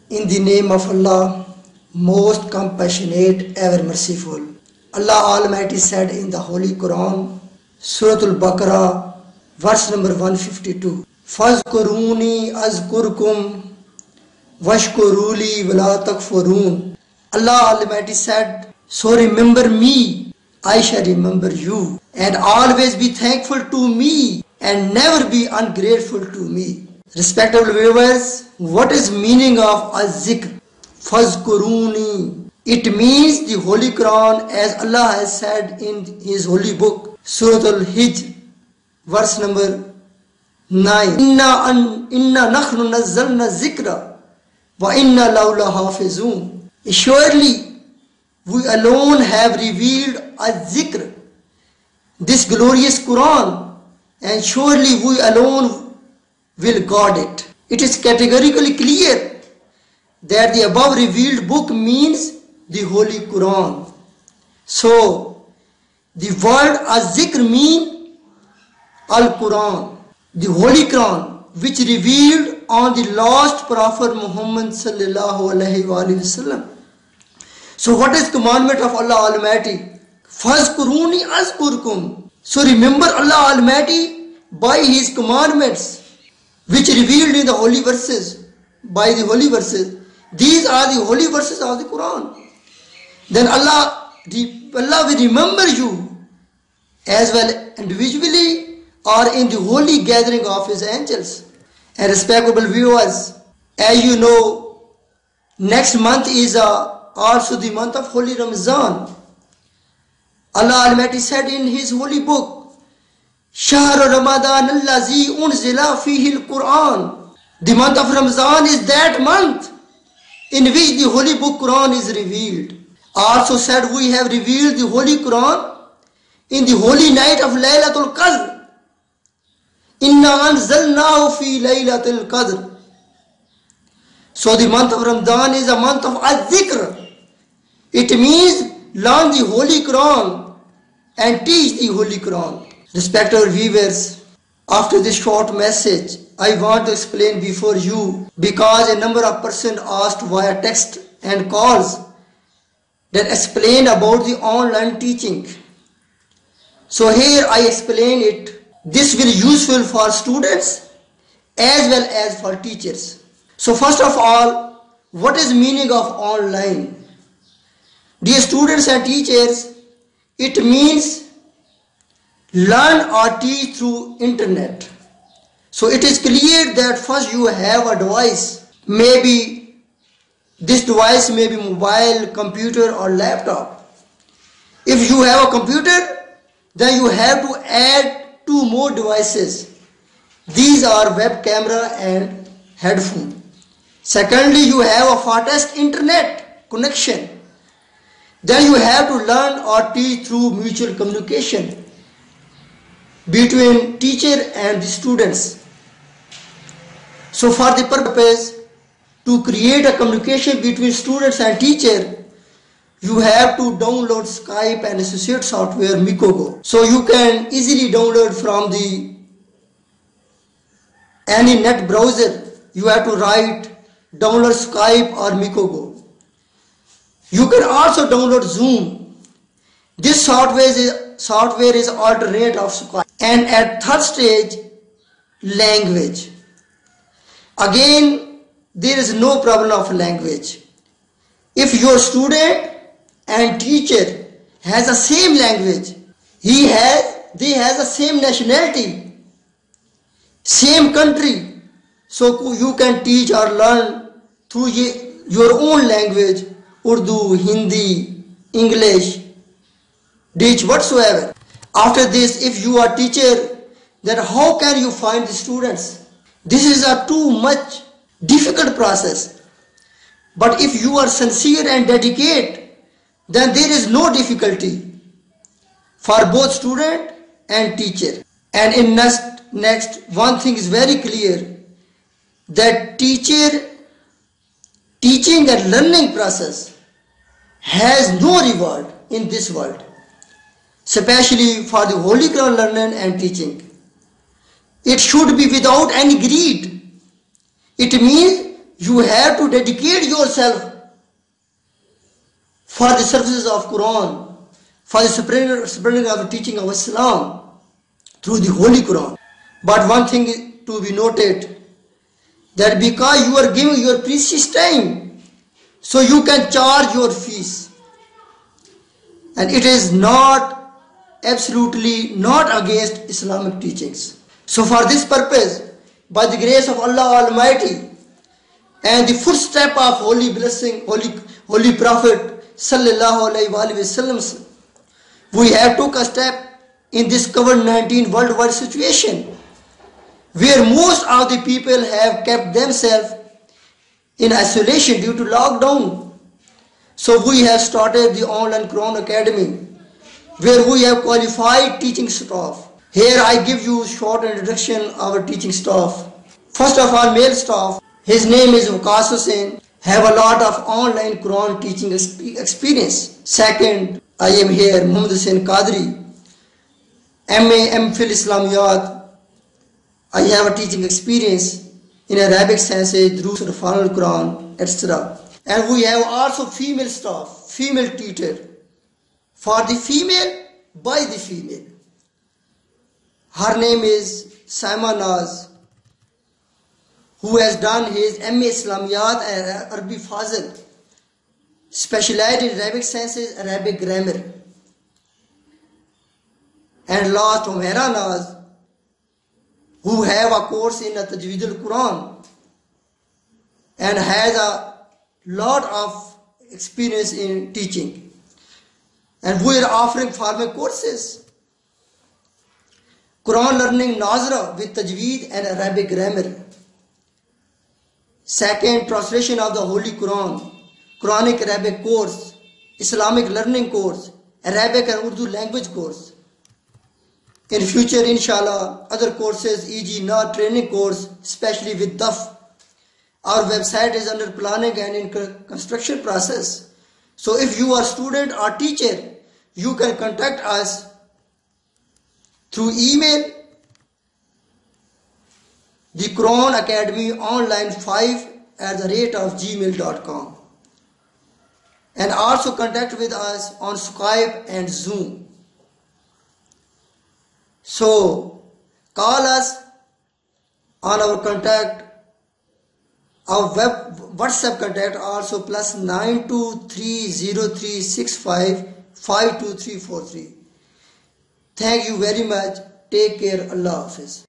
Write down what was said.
In the name of Allah, most compassionate, ever merciful. Allah Almighty said in the Holy Quran, Surah Al-Baqarah, verse number 152, Fazkuruni azkurkum washkuruli wala takfurun. Allah Almighty said, so remember me, I shall remember you, and always be thankful to me and never be ungrateful to me. Respectable viewers, what is meaning of az-zikr? Fazkuruni. It means the Holy Quran, as Allah has said in His holy book, Surah Al-Hijr, verse number 9. Inna nakhnu nazzalna zikra wa inna lahu lahafizun. Surely we alone have revealed az-zikr, this glorious Quran, and surely we alone will guard it. It is categorically clear that the above revealed book means the Holy Quran. So, the word az-zikr means Al-Quran, the Holy Quran, which revealed on the last Prophet Muhammad sallallahu alaihi wasallam. So, what is commandment of Allah Almighty? Fazkuruni azkurkum. So, remember Allah Almighty by His commandments, which revealed in the holy verses, by the holy verses. These are the holy verses of the Quran. Then Allah will remember you as well individually or in the holy gathering of His angels. And respectable viewers, as you know, next month is also the month of Holy Ramazan. Allah Almighty said in His holy book, Shahr Ramadan allazi unzila fihi al-Quran. The month of Ramadan is that month in which the holy book Quran is revealed. Also said, we have revealed the holy Quran in the holy night of Laylatul Qadr. Inna anzalnahu fi Laylatul Qadr. So the month of Ramadan is a month of az-zikr. It means learn the holy Quran and teach the holy Quran. Respected viewers, after this short message, I want to explain before you, because a number of persons asked via text and calls that explain about the online teaching. So here I explain it. This will be useful for students as well as for teachers. So first of all, what is meaning of online? Dear students and teachers, it means learn or teach through internet. So it is clear that first you have a device. Maybe this device may be mobile, computer or laptop. If you have a computer, then you have to add two more devices. These are web camera and headphone. Secondly, you have a fastest internet connection. Then you have to learn or teach through mutual communication between teacher and the students. So for the purpose to create a communication between students and teacher, you have to download Skype and associate software Mikogo. So you can easily download from any net browser. You have to write download Skype or Mikogo. You can also download Zoom. This software is alternate of Skype. And at third stage, language. Again, there is no problem of language. If your student and teacher has the same language, they have the same nationality, same country, so you can teach or learn through your own language, Urdu, Hindi, English, Dutch, whatsoever. After this, if you are teacher, then how can you find the students? This is a too much difficult process. But if you are sincere and dedicated, then there is no difficulty for both student and teacher. And in next one thing is very clear, that teaching and learning process has no reward in this world, especially for the Holy Quran learning and teaching. It should be without any greed. It means You have to dedicate yourself for the services of Quran, for the spreading of the teaching of Islam through the Holy Quran. But one thing is to be noted, that because you are giving your precious time, so you can charge your fees. And it is not, absolutely not against Islamic teachings. So for this purpose, by the grace of Allah Almighty and the footstep of holy blessing, holy Prophet Sallallahu Alaihi Wasallam, we have took a step in this COVID-19 worldwide situation, where most of the people have kept themselves in isolation due to lockdown. So we have started the online Quran Academy, where we have qualified teaching staff. Here I give you short introduction of our teaching staff. First of all, male staff. His name is Waqas Hussain, have a lot of online Quran teaching experience. Second, I am here, Muhammad Hussain Qadri, MA, MPhil Islamiyat. I have a teaching experience in Arabic sciences, Durus Irfan al-Quran, etc. And we have also female staff, female tutor, for the female, by the female. Her name is Saima Naz, who has done his MA Islamiyat and Arabic Fazil, specialized in Arabic sciences, Arabic grammar. And last, Umaira Naz, who have a course in Tajweed al-Quran and has a lot of experience in teaching. And we are offering formal courses, Quran learning Nazra with Tajweed and Arabic grammar. Second, translation of the Holy Quran, Quranic Arabic course, Islamic learning course, Arabic and Urdu language course. In future, inshallah, other courses, e.g. NAR training course, especially with DAF. Our website is under planning and in construction process. So if you are student or teacher, you can contact us through email, the Quran Academy online 5@gmail.com, and also contact with us on Skype and Zoom. So call us on our contact, our WhatsApp contact also +923036552343. Thank you very much. Take care. Allah Hafiz.